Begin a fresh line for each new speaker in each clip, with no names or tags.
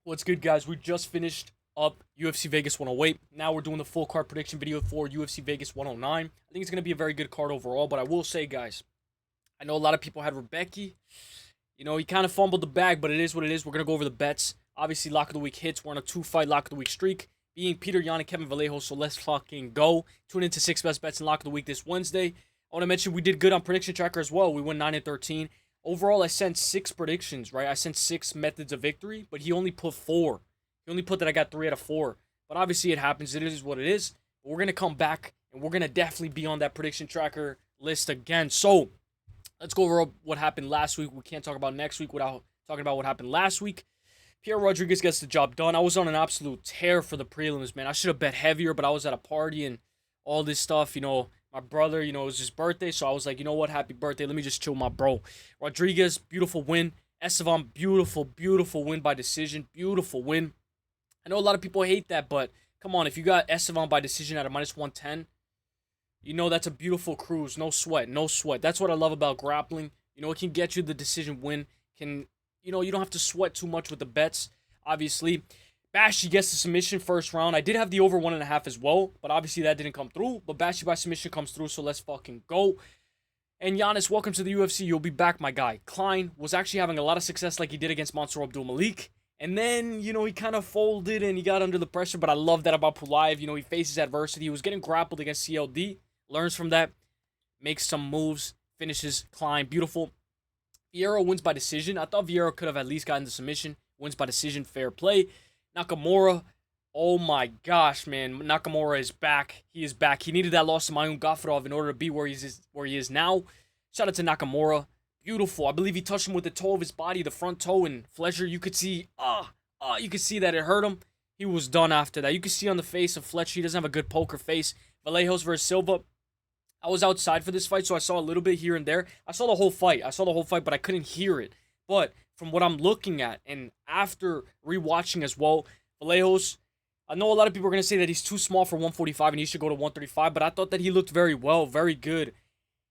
What's good, guys? We just finished up UFC Vegas 108. Now we're doing the full card prediction video for UFC Vegas 109. I think it's going to be a very good card overall, but I will say, guys, I know a lot of people had Rebecca. You know, he kind of fumbled the bag, but it is what it is. We're going to go over the bets. Obviously, Lock of the Week hits. We're on a 2-fight Lock of the Week streak, being Peter Yan and Kevin Vallejo, so let's fucking go. Tune into 6 best bets in Lock of the Week this Wednesday. I want to mention we did good on Prediction Tracker as well. We went 9-13. Overall, I sent 6 predictions, right? I sent 6 methods of victory, but he only put 4. He only put that I got 3 out of 4. But obviously, it happens. It is what it is. But we're going to come back, and we're going to definitely be on that Prediction Tracker list again. So, let's go over what happened last week. We can't talk about next week without talking about what happened last week. Pierre Rodriguez gets the job done. I was on an absolute tear for the prelims, man. I should have bet heavier, but I was at a party and all this stuff, you know. My brother, you know, it was his birthday, so I was like, you know what, happy birthday. Let me just chill my bro. Rodriguez, beautiful win. Estevan, beautiful win by decision. Beautiful win. I know a lot of people hate that, but come on, if you got Estevan by decision at a -110, you know that's a beautiful cruise. No sweat. That's what I love about grappling. You know, it can get you the decision win. You know, you don't have to sweat too much with the bets, obviously. Bashi gets the submission first round. I did have the over 1.5 as well, but obviously that didn't come through. But Bashi by submission comes through, so let's fucking go. And Giannis, welcome to the UFC. You'll be back, my guy. Klein was actually having a lot of success like he did against Mansour Abdulmalik. And then, you know, he kind of folded and he got under the pressure, but I love that about Puliaev. You know, he faces adversity. He was getting grappled against CLD, learns from that, makes some moves, finishes Klein. Beautiful. Vieira wins by decision. I thought Vieira could have at least gotten the submission. Wins by decision, fair play. Nakamura, oh my gosh, man. Nakamura is back. He is back. He needed that loss to Mayun Gafurov in order to be where he is now. Shout out to Nakamura. Beautiful. I believe he touched him with the toe of his body, the front toe, and Fletcher, you could see, you could see that it hurt him. He was done after that. You could see on the face of Fletcher, he doesn't have a good poker face. Vallejos versus Silva. I was outside for this fight, so I saw a little bit here and there. I saw the whole fight, but I couldn't hear it. But from what I'm looking at, and after rewatching as well, Vallejos, I know a lot of people are going to say that he's too small for 145 and he should go to 135, but I thought that he looked very well, very good.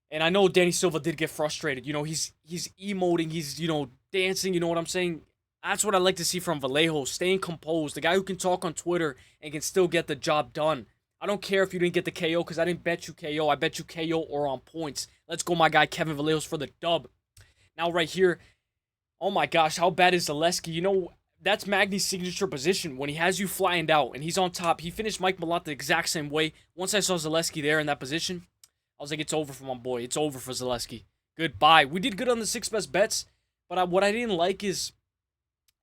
And I know Danny Silva did get frustrated. You know, he's emoting, he's, you know, dancing, you know what I'm saying? That's what I like to see from Vallejos, staying composed, the guy who can talk on Twitter and can still get the job done. I don't care if you didn't get the KO because I didn't bet you KO. I bet you KO or on points. Let's go, my guy, Kevin Vallejos for the dub. Now, right here, oh my gosh, how bad is Zaleski? You know, that's Magny's signature position when he has you flying out and he's on top. He finished Mike Malott the exact same way. Once I saw Zaleski there in that position, I was like, it's over for my boy. It's over for Zaleski. Goodbye. We did good on the 6 best bets, but what I didn't like is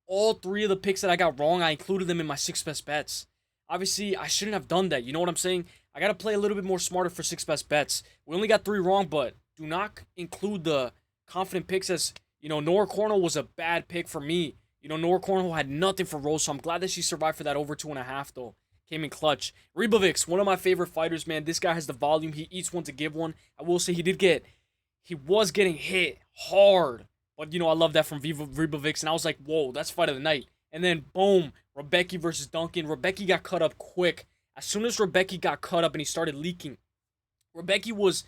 all 3 of the picks that I got wrong, I included them in my 6 best bets. Obviously, I shouldn't have done that. You know what I'm saying? I got to play a little bit more smarter for 6 best bets. We only got 3 wrong, but do not include the confident picks as, you know, Nora Cornell was a bad pick for me. You know, Nora Cornell had nothing for Rose, so I'm glad that she survived for that over 2.5, though. Came in clutch. Ribovics, one of my favorite fighters, man. This guy has the volume. He eats one to give one. I will say he was getting hit hard. But, you know, I love that from Ribovics, and I was like, whoa, that's fight of the night. And then, boom, Rebecca versus Duncan. Rebecca got cut up quick. As soon as Rebecca got cut up and he started leaking, he was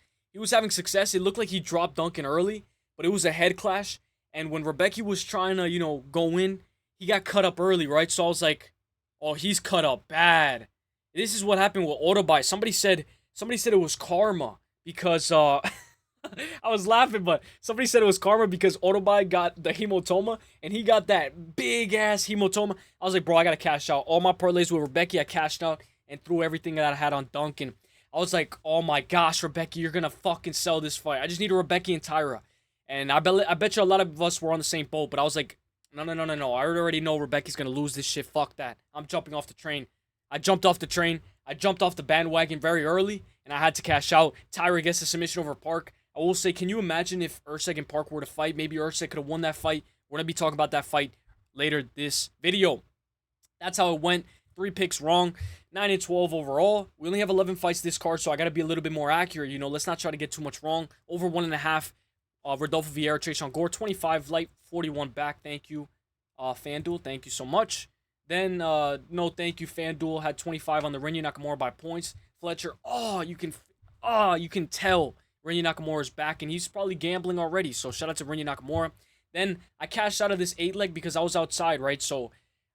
having success. It looked like he dropped Duncan early, but it was a head clash. And when Rebecca was trying to, you know, go in, he got cut up early, right? So I was like, oh, he's cut up bad. This is what happened with Autobuy. Somebody said it was karma because I was laughing, but somebody said it was karma because Autobuy got the hematoma, and he got that big-ass hematoma. I was like, bro, I got to cash out. All my parlays with Rebecca, I cashed out and threw everything that I had on Duncan. I was like, oh my gosh, Rebecca, you're going to fucking sell this fight. I just need a Rebecca and Tyra. And I bet you a lot of us were on the same boat, but I was like, no. I already know Rebecca's going to lose this shit. Fuck that. I'm jumping off the train. I jumped off the train. I jumped off the bandwagon very early, and I had to cash out. Tyra gets the submission over Park. I will say, can you imagine if Erceg and Park were to fight? Maybe Erceg could have won that fight. We're going to be talking about that fight later this video. That's how it went. 3 picks wrong. 9-12 overall. We only have 11 fights this card, so I got to be a little bit more accurate. You know, let's not try to get too much wrong. Over 1.5. Rodolfo Vieira, Trayshawn Gore. 25 light, 41 back. Thank you, FanDuel. Thank you so much. Then, no thank you, FanDuel. Had 25 on the Rinya Nakamura by points. Fletcher, you can tell Rinya Nakamura is back, and he's probably gambling already. So shout out to Rinya Nakamura. Then I cashed out of this 8 leg because I was outside, right? So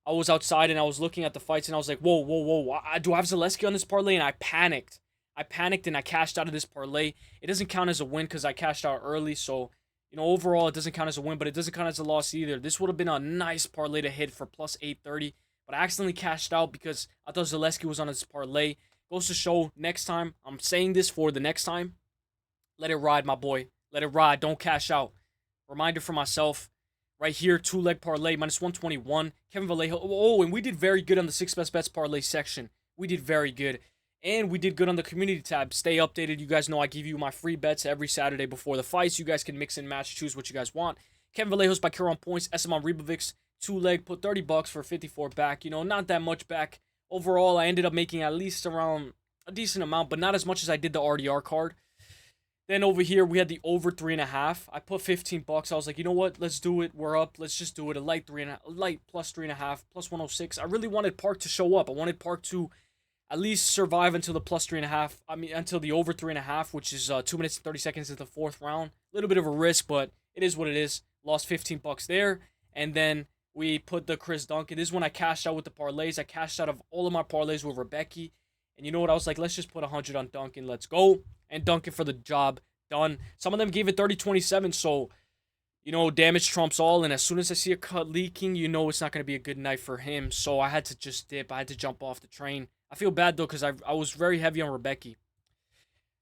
I was outside and I was looking at the fights and I was like, whoa, whoa, whoa. Do I have Zaleski on this parlay? And I panicked. I panicked and I cashed out of this parlay. It doesn't count as a win because I cashed out early. So, overall, it doesn't count as a win, but it doesn't count as a loss either. This would have been a nice parlay to hit for plus 830. But I accidentally cashed out because I thought Zaleski was on his parlay. Goes to show next time. I'm saying this for the next time. Let it ride, my boy. Let it ride. Don't cash out. Reminder for myself. Right here, 2-leg parlay, minus 121. Kevin Vallejo. Oh, and we did very good on the 6 best bets parlay section. We did very good. And we did good on the community tab. Stay updated. You guys know I give you my free bets every Saturday before the fights. You guys can mix and match, choose what you guys want. Kevin Vallejo's by Kieran points. Esteban Ribovics, 2-leg, put $30 for 54 back. Not that much back. Overall, I ended up making at least around a decent amount, but not as much as I did the RDR card. Then over here, we had the over 3.5. I put $15. I was like, you know what? Let's do it. We're up. Let's just do it. A light plus 3.5, plus 106. I really wanted Park to show up. I wanted Park to at least survive until the plus 3.5. Until the over 3.5, which is 2 minutes and 30 seconds into the 4th round. A little bit of a risk, but it is what it is. Lost $15 there. And then we put the Chris Duncan. This is when I cashed out with the parlays. I cashed out of all of my parlays with Rebecca. And you know what? I was like, let's just put 100 on Duncan. Let's go. And Duncan for the job done. Some of them gave it 30-27. So, damage trumps all. And as soon as I see a cut leaking, it's not going to be a good night for him. So I had to just dip. I had to jump off the train. I feel bad, though, because I was very heavy on Rebecca.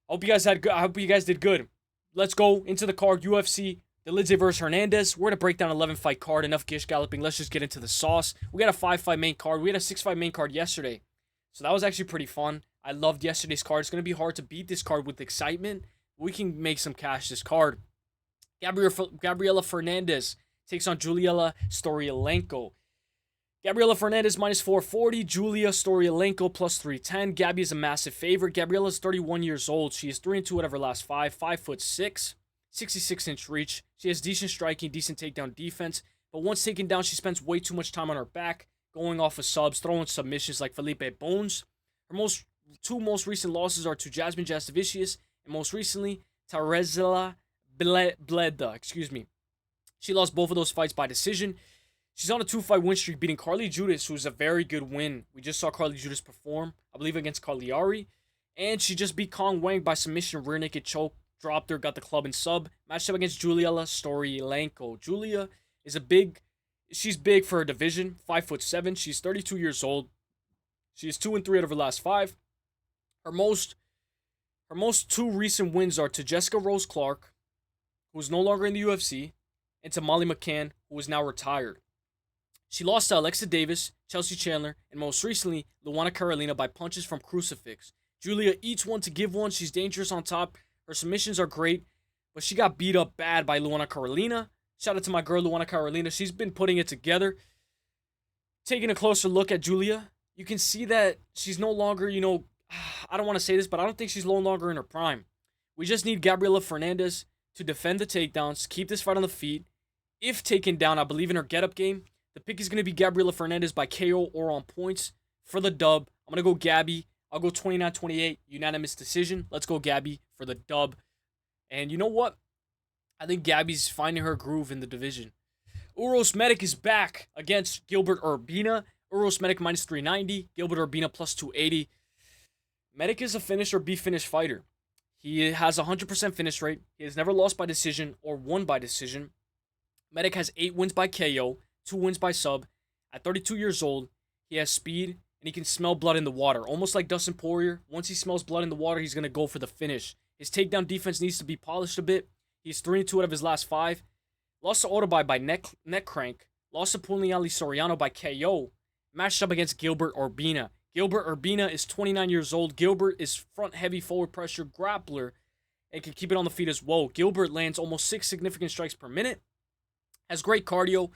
I hope you guys did good. Let's go into the card. UFC Dolidze versus Hernandez. We're going to break down 11-fight card. Enough gish galloping. Let's just get into the sauce. We got a 5-fight main card. We had a 6-fight main card yesterday. So that was actually pretty fun. I loved yesterday's card. It's going to be hard to beat this card with excitement. We can make some cash this card. Gabriella Fernandes takes on Juliella Stoliarenko. Gabriella Fernandes minus 440. Julia Stoliarenko plus 310. Gabby is a massive favorite. Gabriella is 31 years old. She is 3-2 out of her last 5. 5'6", 66-inch reach. She has decent striking, decent takedown defense. But once taken down, she spends way too much time on her back, going off of subs, throwing submissions like Felipe Bones. Her two most recent losses are to Jasmine Jastovicius and most recently Teresa Bleda. She lost both of those fights by decision. She's on a 2-fight win streak, beating Carly Judas, who's a very good win. We just saw Carly Judas perform, I believe, against Cagliari. And she just beat Kong Wang by submission, rear naked choke, dropped her, got the club and sub. Matched up against Juliella Stoliarenko. Julia is she's big for her division, 5'7". She's 32 years old. She is 2-3 out of her last 5. Her most 2 recent wins are to Jessica Rose Clark, who is no longer in the UFC, and to Molly McCann, who is now retired. She lost to Alexa Davis, Chelsea Chandler, and most recently, Luana Carolina by punches from Crucifix. Julia eats one to give one. She's dangerous on top. Her submissions are great, but she got beat up bad by Luana Carolina. Shout out to my girl, Luana Carolina. She's been putting it together. Taking a closer look at Julia, you can see that she's no longer, I don't want to say this, but I don't think she's no longer in her prime. We just need Gabriella Fernandes to defend the takedowns, keep this fight on the feet. If taken down, I believe in her get-up game. The pick is going to be Gabriella Fernandes by KO or on points for the dub. I'm going to go Gabby. I'll go 29-28, unanimous decision. Let's go Gabby for the dub. And you know what? I think Gabby's finding her groove in the division. Uros Medic is back against Gilbert Urbina. Uros Medic minus 390. Gilbert Urbina plus 280. Medic is a finish or be finished fighter. He has a 100% finish rate. He has never lost by decision or won by decision. Medic has 8 wins by KO, 2 wins by sub. At 32 years old, he has speed, and he can smell blood in the water. Almost like Dustin Poirier. Once he smells blood in the water, he's going to go for the finish. His takedown defense needs to be polished a bit. He's 3-2 out of his last 5. Lost to Otobai by neck crank. Lost to Pugliali Soriano by KO. Matched up against Gilbert Urbina. Gilbert Urbina is 29 years old. Gilbert is front-heavy forward pressure grappler and can keep it on the feet as well. Gilbert lands almost 6 significant strikes per minute. Has great cardio.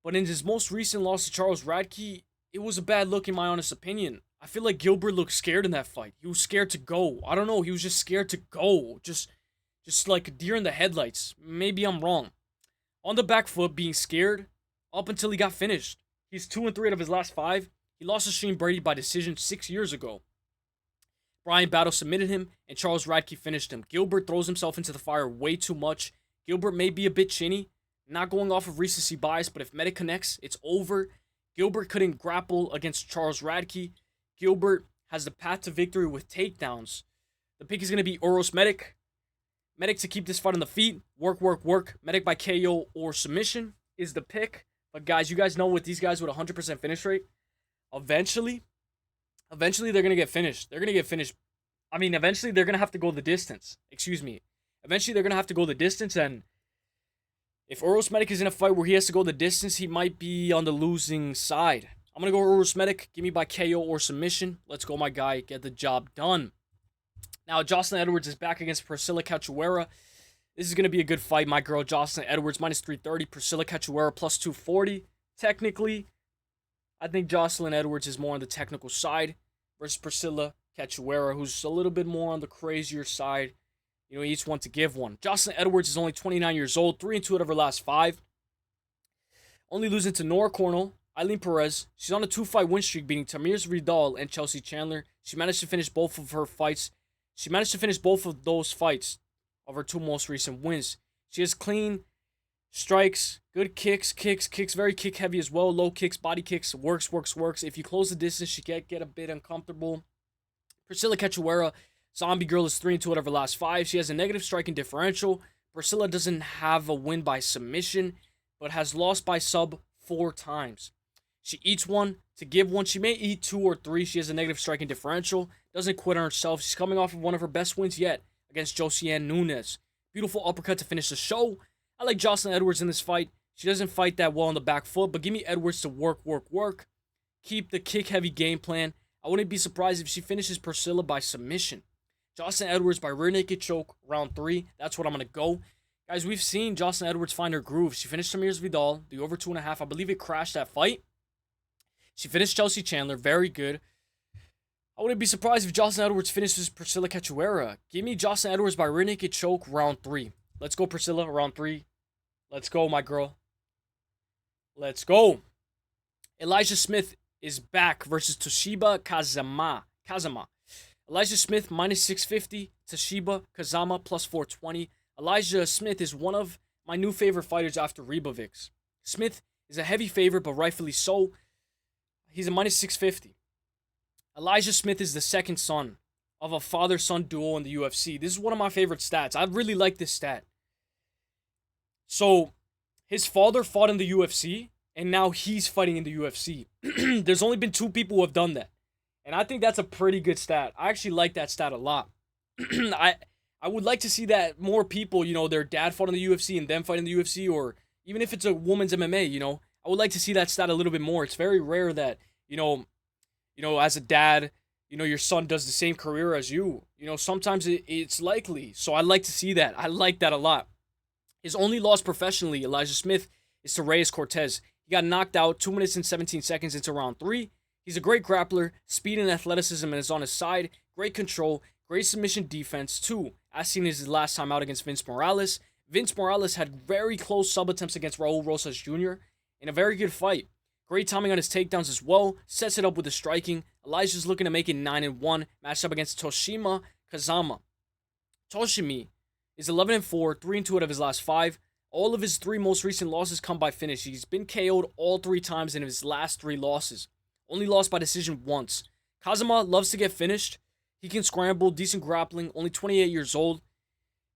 But in his most recent loss to Charles Radke, it was a bad look in my honest opinion. I feel like Gilbert looked scared in that fight. He was scared to go. I don't know. He was just scared to go. Just like a deer in the headlights. Maybe I'm wrong. On the back foot, being scared up until he got finished. He's 2-3 out of his last 5. He lost to Shane Brady by decision 6 years ago. Brian Battle submitted him, and Charles Radke finished him. Gilbert throws himself into the fire way too much. Gilbert may be a bit chinny, not going off of recency bias, but if Medic connects, it's over. Gilbert couldn't grapple against Charles Radke. Gilbert has the path to victory with takedowns. The pick is going to be Uros Medic. Medic to keep this fight on the feet. Work, work, work. Medic by KO or submission is the pick. But guys, you guys know with these guys with 100% finish rate, eventually they're going to get finished. They're going to get finished. I mean, eventually they're going to have to go the distance. Excuse me. Eventually they're going to have to go the distance, and if Uros Medic is in a fight where he has to go the distance, he might be on the losing side. I'm going to go Uros Medic. Give me by KO or submission. Let's go, my guy. Get the job done. Now, Joselyne Edwards is back against Priscila Cachoeira. This is going to be a good fight. My girl, Joselyne Edwards, minus 330. Priscila Cachoeira, plus 240. Technically, I think Joselyne Edwards is more on the technical side versus Priscila Cachoeira, who's a little bit more on the crazier side. You know, each one to give one. Joselyne Edwards is only 29 years old, 3-2 out of her last 5. Only losing to Nora Cornell, Eileen Perez. She's on a 2-fight win streak, beating Tamires Vidal and Chelsea Chandler. She managed to finish both of her fights. She managed to finish both of those fights of her 2 most recent wins. She has clean strikes, good kicks, very kick heavy as well. Low kicks, body kicks, works. If you close the distance, she can get a bit uncomfortable. Priscila Cachoeira, Zombie Girl, is 3-2 out of her last 5. She has a negative striking differential. Priscila doesn't have a win by submission, but has lost by sub 4 times. She eats one to give one. She may eat 2 or 3. She has a negative striking differential. Doesn't quit on herself. She's coming off of one of her best wins yet against Joselyne Nunes. Beautiful uppercut to finish the show. I like Joselyne Edwards in this fight. She doesn't fight that well on the back foot, but give me Edwards to work. Keep the kick-heavy game plan. I wouldn't be surprised if she finishes Priscila by submission. Joselyne Edwards by rear naked choke, round 3. That's what I'm going to go. Guys, we've seen Joselyne Edwards find her groove. She finished Tamires Vidal, the over 2.5. I believe it crashed that fight. She finished Chelsea Chandler, very good. I wouldn't be surprised if Joselyne Edwards finishes Priscila Cachoeira. Give me Joselyne Edwards by rear naked choke, round 3. Let's go, Priscila, round 3. Let's go, my girl. Let's go. Elijah Smith is back versus Toshiba Kazama. Elijah Smith, minus 650. Toshiba Kazama, plus 420. Elijah Smith is one of my new favorite fighters after Ribovics. Smith is a heavy favorite, but rightfully so. He's a minus 650. Elijah Smith is the second son of a father-son duo in the UFC. This is one of my favorite stats. I really like this stat. So, his father fought in the UFC, and now he's fighting in the UFC. There's only been 2 people who have done that. And I think that's a pretty good stat. I actually like that stat a lot. I would like to see that more people, you know, their dad fought in the UFC and them fight in the UFC, or even if it's a woman's MMA, you know. I would like to see that stat a little bit more. It's very rare that, you know, as a dad, you know, your son does the same career as you. You know, sometimes it's likely. So I like to see that. I like that a lot. His only loss professionally, Elijah Smith, is to Reyes Cortez. He got knocked out 2 minutes and 17 seconds into round 3. He's a great grappler, speed and athleticism is on his side, great control, great submission defense too, as seen as his last time out against Vince Morales. Vince Morales had very close sub attempts against Raul Rosas Jr. in a very good fight. Great timing on his takedowns as well, sets it up with the striking. Elijah's looking to make it 9-1, matched up against Toshiomi Kazama. Toshiomi is 11-4, 3-2 out of his last 5. All of his 3 most recent losses come by finish. He's been KO'd all 3 times in his last 3 losses. Only lost by decision once. Kazama loves to get finished. He can scramble, decent grappling, only 28 years old.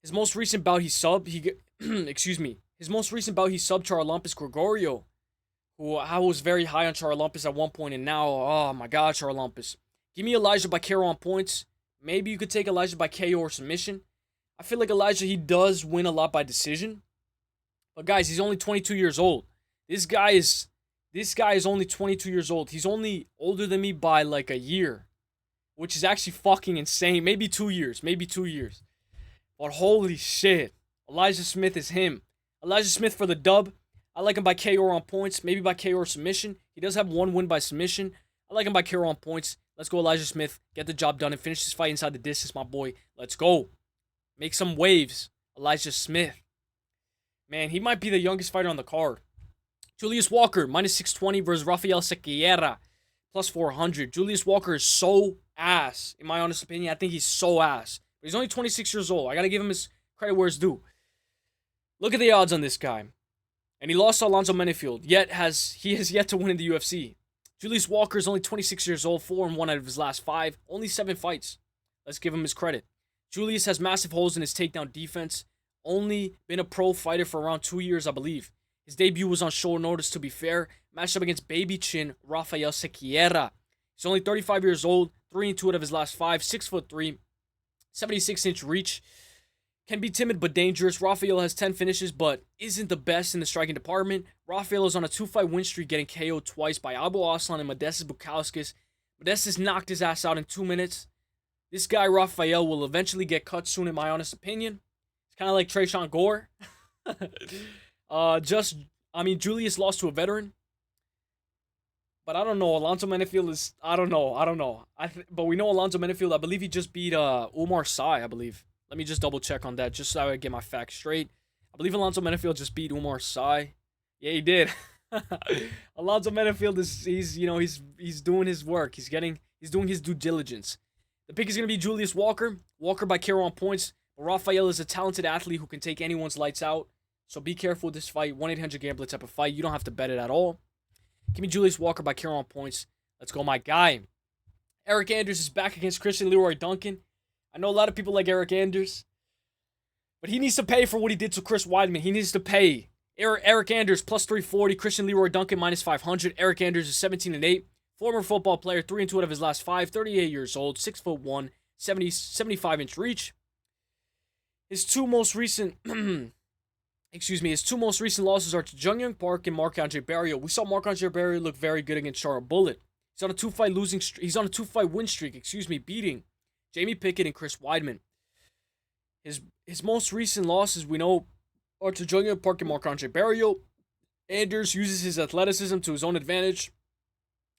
His most recent bout he subbed, His most recent bout he subbed Charalampus Gregorio, who I was very high on Charalampus at one point, and now, oh my god, Charalampus. Give me Elijah by KO on points. Maybe you could take Elijah by KO or submission. I feel like Elijah, he does win a lot by decision. But guys, he's only 22 years old. This guy is only 22 years old. He's only older than me by like a year, which is actually fucking insane. Maybe 2 years. But holy shit. Elijah Smith is him. Elijah Smith for the dub. I like him by KO on points. Maybe by KO or submission. He does have 1 win by submission. I like him by KO on points. Let's go, Elijah Smith. Get the job done and finish this fight inside the distance, my boy. Let's go. Make some waves. Elijah Smith. Man, he might be the youngest fighter on the card. Julius Walker, minus 620 versus Raffael Cerqueira, plus 400. Julius Walker is so ass, in my honest opinion. I think he's so ass. But he's only 26 years old. I got to give him his credit where it's due. Look at the odds on this guy. And he lost to Alonzo Menifield, he has yet to win in the UFC. Julius Walker is only 26 years old, 4-1 out of his last 5, only 7 fights. Let's give him his credit. Julius has massive holes in his takedown defense, only been a pro fighter for around 2 years, I believe. His debut was on short notice, to be fair, matched up against baby chin Raffael Cerqueira. He's only 35 years old, 3-2 out of his last 5, 6'3", 76-inch reach. Can be timid but dangerous. Raffael has 10 finishes but isn't the best in the striking department. Raffael is on a 2-fight win streak, getting KO'd twice by Abu Aslan and Modestas Bukauskas. Modestas knocked his ass out in 2 minutes. This guy, Raffael, will eventually get cut soon, in my honest opinion. It's kind of like Tresean Gore. Julius lost to a veteran. But I don't know. Alonzo Menifield is... I don't know. But we know Alonzo Menifield. I believe he just beat Umar Sy, I believe. Let me just double check on that, just so I get my facts straight. I believe Alonzo Menifield just beat Umar Sy. Yeah, he did. Alonzo Menifield he's doing his work. He's doing his due diligence. The pick is gonna be Julius Walker. Walker by KO on points. But Raffael is a talented athlete who can take anyone's lights out. So be careful with this fight. 1-800-GAMBLER type of fight. You don't have to bet it at all. Give me Julius Walker by KO on points. Let's go, my guy. Eryk Anders is back against Leroy Duncan. I know a lot of people like Eryk Anders, but he needs to pay for what he did to Chris Weidman. He needs to pay. Eryk Anders plus 340, Leroy Duncan minus 500. Eryk Anders is 17-8, former football player, 3-2 out of his last 5, 38 years old, 6'1", 75-inch reach. His two most recent, his two most recent losses are to Jungyoung Park and Marc-Andre Barriault. We saw Marc-Andre Barriault look very good against Charles Bullet. He's on a 2-fight win streak, beating Jamie Pickett and Chris Weidman. His most recent losses, we know, are to Jungyoung Park and Marc-Andre Barriault. Anders uses his athleticism to his own advantage.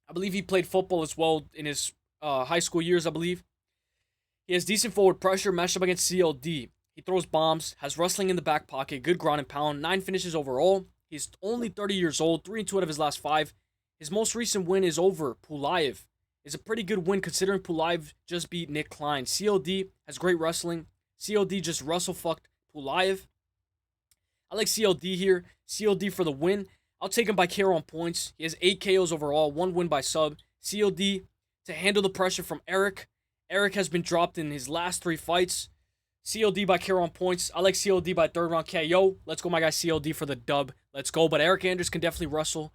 I believe he played football as well in his high school years, I believe. He has decent forward pressure, matched up against CLD. He throws bombs, has wrestling in the back pocket, good ground and pound, 9 finishes overall. He's only 30 years old, 3-2 out of his last 5. His most recent win is over Pullaev. It's a pretty good win considering Pullaev just beat Nick Klein. CLD has great wrestling. CLD just wrestle-fucked Pullaev. I like CLD here. CLD for the win. I'll take him by KO on points. He has 8 KOs overall, 1 win by sub. CLD to handle the pressure from Eryk. Eryk has been dropped in his last 3 fights. CLD by KO on points. I like CLD by 3rd round KO. Let's go, my guy, CLD for the dub. Let's go. But Eryk Anders can definitely wrestle.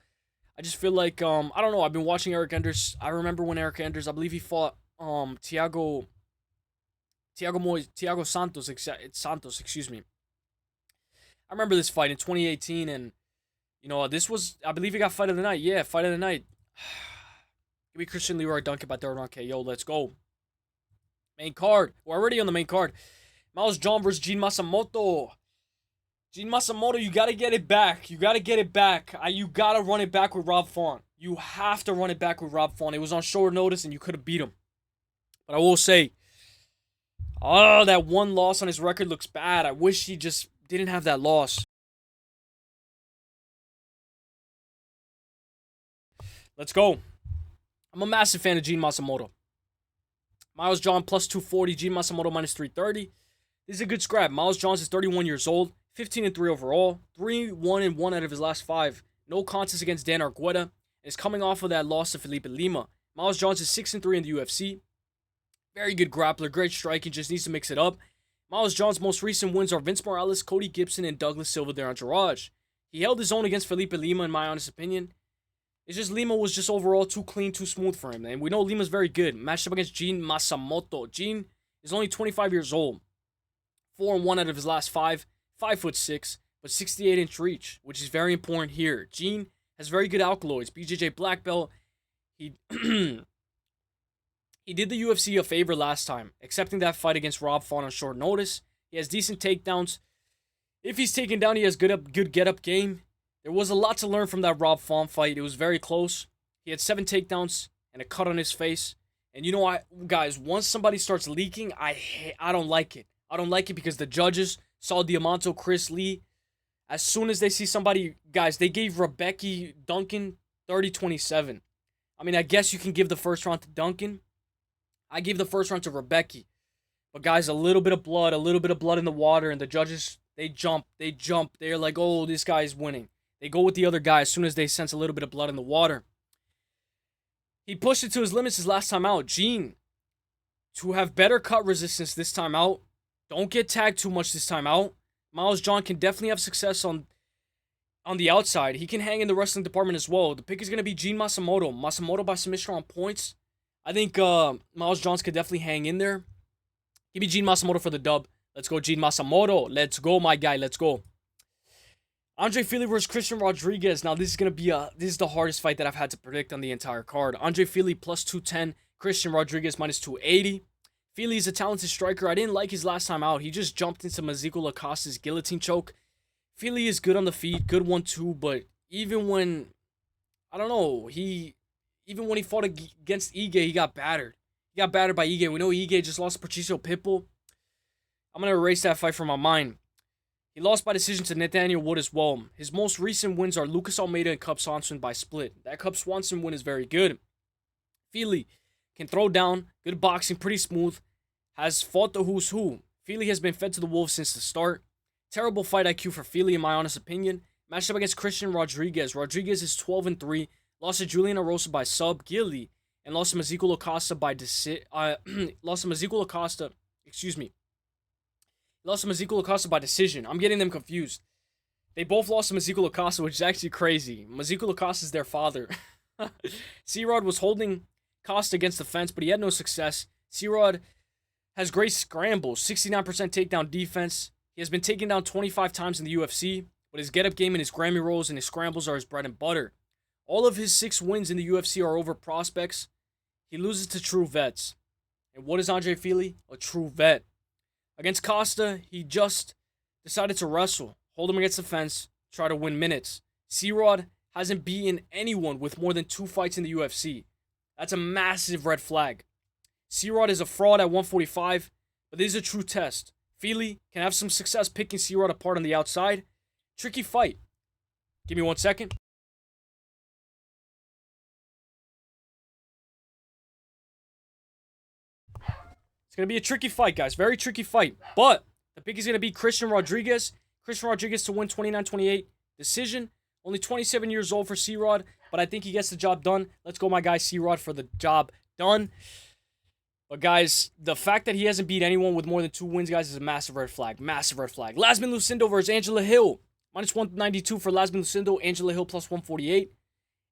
I just feel like, I don't know, I've been watching Eryk Anders. I remember when Eryk Anders, I believe he fought Thiago Santos, excuse me. I remember this fight in 2018, and, this was, I believe he got fight of the night. Yeah, fight of the night. Give me Leroy Duncan by 3rd round KO. Let's go. Main card. We're already on the main card. Miles John versus Gene Matsumoto. Gene Matsumoto, you got to get it back. You got to get it back. You got to run it back with Rob Font. You have to run it back with Rob Font. It was on short notice, and you could have beat him. But I will say, that one loss on his record looks bad. I wish he just didn't have that loss. Let's go. I'm a massive fan of Gene Matsumoto. Miles John plus 240, Gene Matsumoto minus 330. This is a good scrap. Miles John is 31 years old, 15-3 overall, 3-1-1 out of his last 5. No contest against Dan Argueta, and is coming off of that loss to Felipe Lima. Miles John is 6-3 in the UFC. Very good grappler, great striking, just needs to mix it up. Miles John's most recent wins are Vince Morales, Cody Gibson, and Douglas Silva their entourage. He held his own against Felipe Lima, in my honest opinion. It's just Lima was just overall too clean, too smooth for him. And we know Lima's very good. Matched up against Gene Matsumoto. Gene is only 25 years old. 4-1 out of his last 5. 5'6", but 68-inch reach, which is very important here. Gene has very good alkaloids. BJJ black belt. He did the UFC a favor last time, accepting that fight against Rob Font on short notice. He has decent takedowns. If he's taken down, he has good get-up game. There was a lot to learn from that Rob Font fight. It was very close. He had 7 takedowns and a cut on his face. And guys, once somebody starts leaking, I don't like it. I don't like it because the judges saw Diamanto, Chris Lee. As soon as they see somebody, guys, they gave Rebecca Duncan 30-27. I mean, I guess you can give the first round to Duncan. I gave the first round to Rebecca. But guys, a little bit of blood in the water, and the judges, they jump. They're like, oh, this guy's winning. They go with the other guy as soon as they sense a little bit of blood in the water. He pushed it to his limits his last time out. Gene, to have better cut resistance this time out. Don't get tagged too much this time out. Miles John can definitely have success on the outside. He can hang in the wrestling department as well. The pick is going to be Gene Matsumoto. Matsumoto by submission on points. I think Miles Johns could definitely hang in there. Give me Gene Matsumoto for the dub. Let's go, Gene Matsumoto. Let's go, my guy. Let's go. Andre Fili versus Christian Rodriguez. Now, this is the hardest fight that I've had to predict on the entire card. Andre Fili plus 210. Christian Rodriguez minus 280. Fili is a talented striker. I didn't like his last time out. He just jumped into Mazico Lacosta's guillotine choke. Fili is good on the feet. Good 1-2. But even when, I don't know, even when he fought against Ige, he got battered. He got battered by Ige. We know Ige just lost to Patricio Pitbull. I'm going to erase that fight from my mind. He lost by decision to Nathaniel Wood as well. His most recent wins are Lucas Almeida and Cub Swanson by split. That Cub Swanson win is very good. Fili can throw down, good boxing, pretty smooth. Has fought the who's who. Fili has been fed to the wolves since the start. Terrible fight IQ for Fili in my honest opinion. Matched up against Christian Rodriguez. Rodriguez is 12-3. Lost to Julian Arosa by sub, Gilly. And lost to Mazico Acosta by Lost to Mazico Acosta by decision. I'm getting them confused. They both lost to Mazico Acosta, which is actually crazy. Mazico Acosta is their father. C-Rod was holding Costa against the fence, but he had no success. C-Rod has great scrambles, 69% takedown defense. He has been taken down 25 times in the UFC, but his get-up game and his Grammy rolls and his scrambles are his bread and butter. All of his 6 wins in the UFC are over prospects. He loses to true vets. And what is Andre Fili? A true vet. Against Costa, he just decided to wrestle, hold him against the fence, try to win minutes. C-Rod hasn't beaten anyone with more than 2 fights in the UFC. That's a massive red flag. C-Rod is a fraud at 145, but this is a true test. Fili can have some success picking C-Rod apart on the outside. Tricky fight. Give me 1 second. It's going to be a tricky fight, guys. Very tricky fight. But the pick is going to be Christian Rodriguez. Christian Rodriguez to win 29-28. Decision. Only 27 years old for C-Rod, but I think he gets the job done. Let's go, my guy, C-Rod, for the job done. But, guys, the fact that he hasn't beat anyone with more than 2 wins, guys, is a massive red flag. Massive red flag. Iasmin Lucindo versus Angela Hill. Minus 192 for Iasmin Lucindo. Angela Hill plus 148.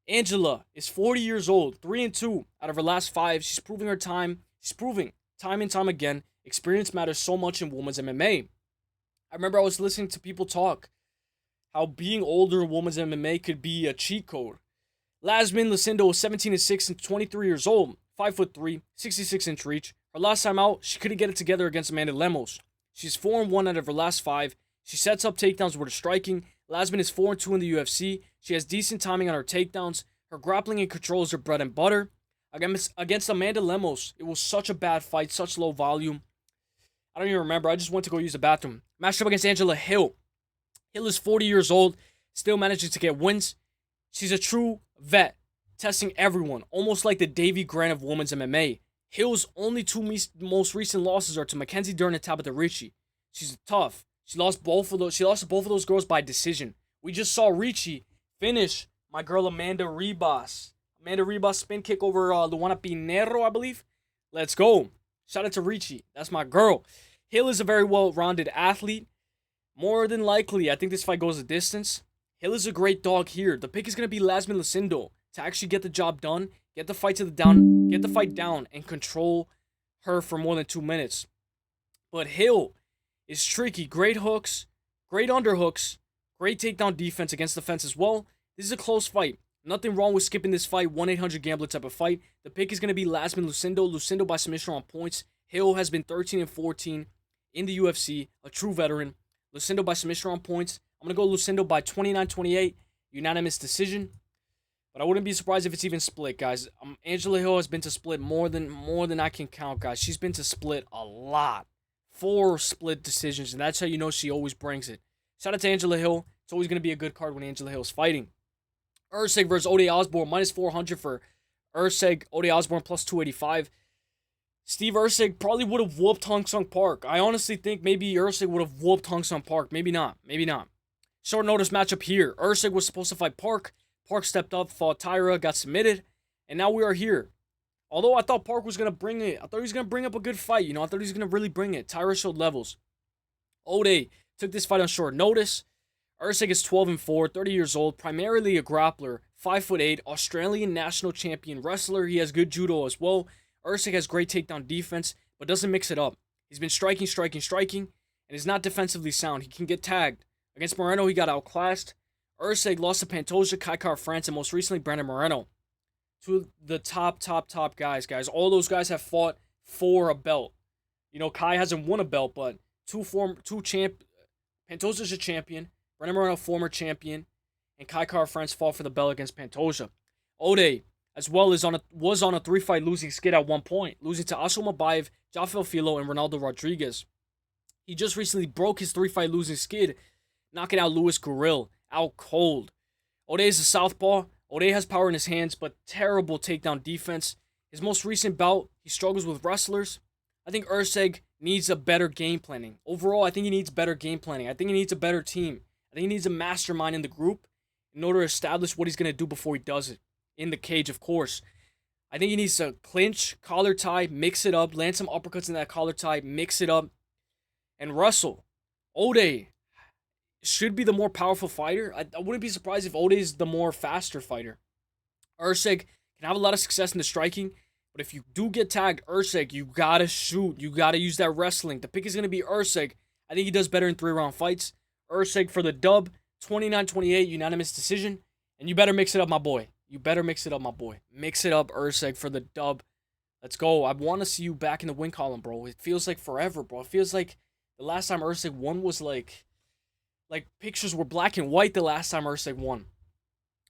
Angela is 40 years old. 3-2 out of her last 5. She's proving her time. She's proving time and time again, experience matters so much in women's MMA. I remember I was listening to people talk how being older in women's MMA could be a cheat code. Iasmin Lucindo is 17-6 and 23 years old, 5'3", 66-inch reach. Her last time out, she couldn't get it together against Amanda Lemos. She's 4-1 out of her last 5. She sets up takedowns with her striking. Iasmin is 4-2 in the UFC. She has decent timing on her takedowns. Her grappling and control is her bread and butter. Against Amanda Lemos, it was such a bad fight, such low volume. I don't even remember. I just went to go use the bathroom. Matched up against Angela Hill. Hill is 40 years old, still manages to get wins. She's a true vet, testing everyone, almost like the Davy Grant of women's MMA. Hill's only 2 most recent losses are to Mackenzie Dern and Tabitha Ricci. She's tough. She lost to both of those girls by decision. We just saw Ricci finish my girl Amanda Ribas. Amanda Ribas spin kick over Luana Pinero, I believe. Let's go. Shout out to Ricci. That's my girl. Hill is a very well-rounded athlete. More than likely, I think this fight goes a distance. Hill is a great dog here. The pick is going to be Iasmin Lucindo to actually get the job done, get the fight down, and control her for more than 2 minutes. But Hill is tricky. Great hooks, great underhooks, great takedown defense against the fence as well. This is a close fight. Nothing wrong with skipping this fight. 1-800-GAMBLER type of fight. The pick is going to be Iasmin Lucindo. Lucindo by submission on points. Hill has been 13-14 in the UFC. A true veteran. Lucindo by submission on points. I'm going to go Lucindo by 29-28. Unanimous decision. But I wouldn't be surprised if it's even split, guys. Angela Hill has been to split more than I can count, guys. She's been to split a lot. 4 split decisions, and that's how you know she always brings it. Shout out to Angela Hill. It's always going to be a good card when Angela Hill's fighting. Erceg versus Ode Osbourne, minus 400 for Erceg. Ode Osbourne plus 285. Steve Erceg probably would have whooped Hong Sung Park. I honestly think maybe Erceg would have whooped Hong Sung Park. Maybe not. Maybe not. Short notice matchup here. Erceg was supposed to fight Park. Park stepped up, fought Tyra, got submitted. And now we are here. Although I thought Park was going to bring it. I thought he was going to bring up a good fight. I thought he was going to really bring it. Tyra showed levels. Ode took this fight on short notice. Erceg is 12-4, 30 years old, primarily a grappler, 5'8", Australian national champion wrestler. He has good judo as well. Erceg has great takedown defense, but doesn't mix it up. He's been striking, and is not defensively sound. He can get tagged. Against Moreno, he got outclassed. Erceg lost to Pantoja, Kaikar France, and most recently Brandon Moreno. Two of the top guys. All those guys have fought for a belt. Kai hasn't won a belt, but Pantoja's a champion. Brandon Moreno, former champion, and Kaikar France fought for the belt against Pantoja. Ode, as well, was on a 3-fight losing skid at one point, losing to Asho Mabayev, Jafel Filo, and Ronaldo Rodriguez. He just recently broke his 3-fight losing skid, knocking out Luis Gurriel out cold. Ode is a southpaw. Ode has power in his hands, but terrible takedown defense. His most recent bout, he struggles with wrestlers. I think Erceg needs a better game planning. Overall, I think he needs better game planning. I think he needs a better team. I think he needs a mastermind in the group in order to establish what he's going to do before he does it. In the cage, of course. I think he needs to clinch, collar tie, mix it up, land some uppercuts in that collar tie, mix it up, and wrestle. Ode should be the more powerful fighter. I wouldn't be surprised if Ode is the more faster fighter. Erceg can have a lot of success in the striking, but if you do get tagged, Erceg, you gotta shoot. You gotta use that wrestling. The pick is going to be Erceg. I think he does better in 3-round fights. Erceg for the dub, 29-28, unanimous decision. And you better mix it up, my boy. Mix it up, Erceg, for the dub. Let's go. I want to see you back in the win column, bro. It feels like forever, bro. It feels like the last time Erceg won was like pictures were black and white the last time Erceg won.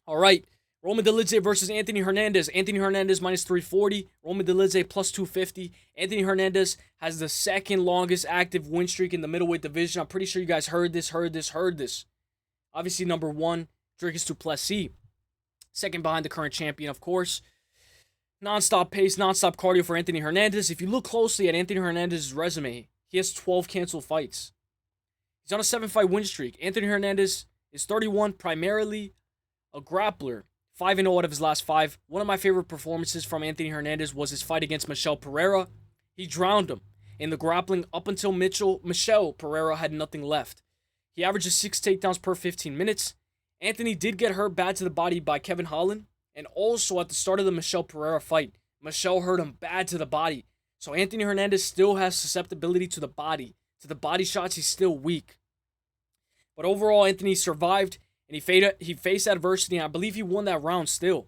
All right. Roman Dolidze versus Anthony Hernandez. Anthony Hernandez minus 340. Roman Dolidze plus 250. Anthony Hernandez has the second longest active win streak in the middleweight division. I'm pretty sure you guys heard this. Obviously, number one, Dricus du Plessis. Second behind the current champion, of course. Non-stop pace, non-stop cardio for Anthony Hernandez. If you look closely at Anthony Hernandez's resume, he has 12 canceled fights. He's on a 7-fight win streak. Anthony Hernandez is 31, primarily a grappler. 5-0 out of his last 5. One of my favorite performances from Anthony Hernandez was his fight against Michel Pereira. He drowned him in the grappling up until Michel Pereira had nothing left. He averages 6 takedowns per 15 minutes. Anthony did get hurt bad to the body by Kevin Holland. And also at the start of the Michel Pereira fight, Michel hurt him bad to the body. So Anthony Hernandez still has susceptibility to the body. To the body shots, he's still weak. But overall, Anthony survived. And he faced adversity, and I believe he won that round still.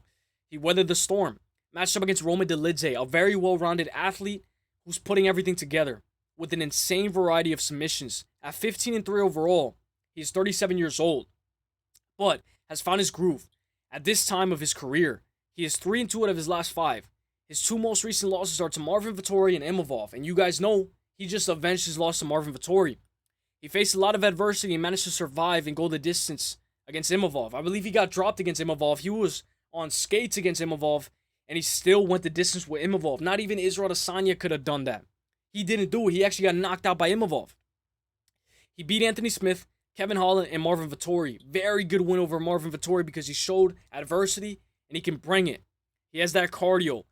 He weathered the storm. Matched up against Roman Dolidze, a very well-rounded athlete who's putting everything together with an insane variety of submissions. At 15-3 overall, he's 37 years old, but has found his groove. At this time of his career, he is 3-2 out of his last 5. His 2 most recent losses are to Marvin Vettori and Imavov, and you guys know he just avenged his loss to Marvin Vettori. He faced a lot of adversity and managed to survive and go the distance against Imavov. I believe he got dropped against Imavov. He was on skates against Imavov, and he still went the distance with Imavov. Not even Israel Adesanya could have done that. He didn't do it. He actually got knocked out by Imavov. He beat Anthony Smith, Kevin Holland, and Marvin Vettori. Very good win over Marvin Vettori because he showed adversity, and he can bring it. He has that cardio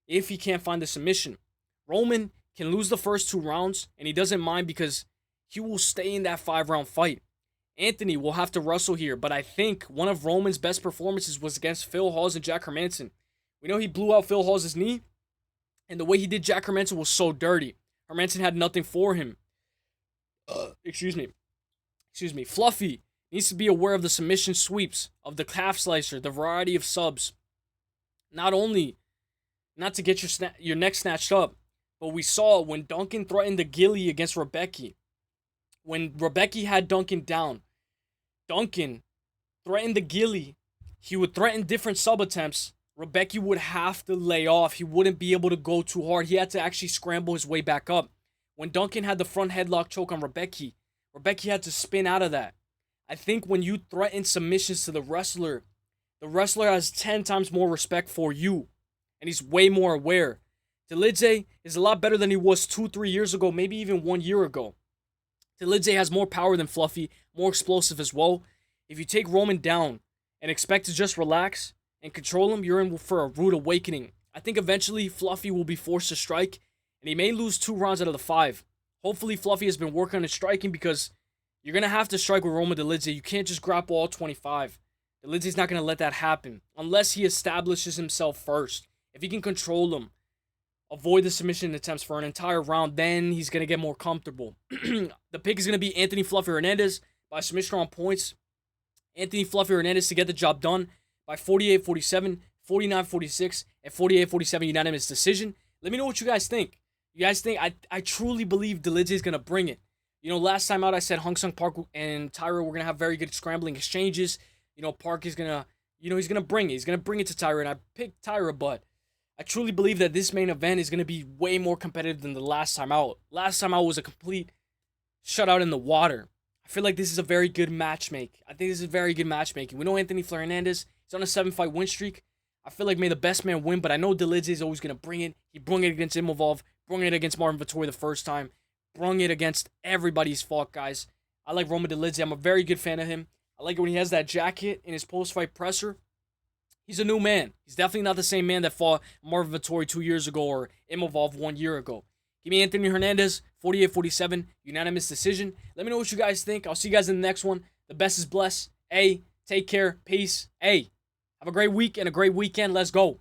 if he can't find the submission. Roman can lose the first 2 rounds, and he doesn't mind because he will stay in that 5-round fight. Anthony will have to wrestle here, but I think one of Roman's best performances was against Phil Hawes and Jack Hermanson. We know he blew out Phil Hawes' knee, and the way he did Jack Hermanson was so dirty. Hermanson had nothing for him. Excuse me. Fluffy needs to be aware of the submission sweeps, of the calf slicer, the variety of subs. Not only not to get your neck snatched up, but we saw when Duncan threatened the ghillie against Rebecca. When Rebecca had Duncan down, Duncan threatened the ghillie. He would threaten different sub attempts. Rebecca would have to lay off. He wouldn't be able to go too hard. He had to actually scramble his way back up. When Duncan had the front headlock choke on Rebecca had to spin out of that. I think when you threaten submissions to the wrestler has 10 times more respect for you. And he's way more aware. Dolidze is a lot better than he was 2-3 years ago, maybe even 1 year ago. Dolidze has more power than Fluffy, more explosive as well. If you take Roman down and expect to just relax and control him, you're in for a rude awakening. I think eventually Fluffy will be forced to strike, and he may lose 2 rounds out of the 5. Hopefully Fluffy has been working on his striking, because you're going to have to strike with Roman Dolidze. You can't just grapple all 25. Dolidze's not going to let that happen unless he establishes himself first. If he can control him, avoid the submission attempts for an entire round, then he's going to get more comfortable. The pick is going to be Anthony Fluffy Hernandez by submission on points. Anthony Fluffy Hernandez to get the job done by 48-47, 49-46, and 48-47 unanimous decision. Let me know what you guys think. You guys think, I truly believe Dolidze is going to bring it. You know, last time out I said Hong Sung Park and Tyra were going to have very good scrambling exchanges. You know, Park is going to, he's going to bring it. He's going to bring it to Tyra, and I picked Tyra, but I truly believe that this main event is going to be way more competitive than the last time out. Last time out was a complete shutout in the water. I feel like this is a very good matchmaking. I think this is very good matchmaking. We know Anthony Fernandes. He's on a 7-fight win streak. I feel like may the best man win, but I know Dolidze is always going to bring it. He brought it against Imavov, brought it against Martin Vettori the first time, brought it against everybody's fought, guys. I like Roman Dolidze. I'm a very good fan of him. I like it when he has that jacket in his post-fight presser. He's a new man. He's definitely not the same man that fought Martin Vettori 2 years ago or Imavov 1 year ago. Give me Anthony Hernandez, 48-47, unanimous decision. Let me know what you guys think. I'll see you guys in the next one. The best is blessed. Hey, take care. Peace. Hey, have a great week and a great weekend. Let's go.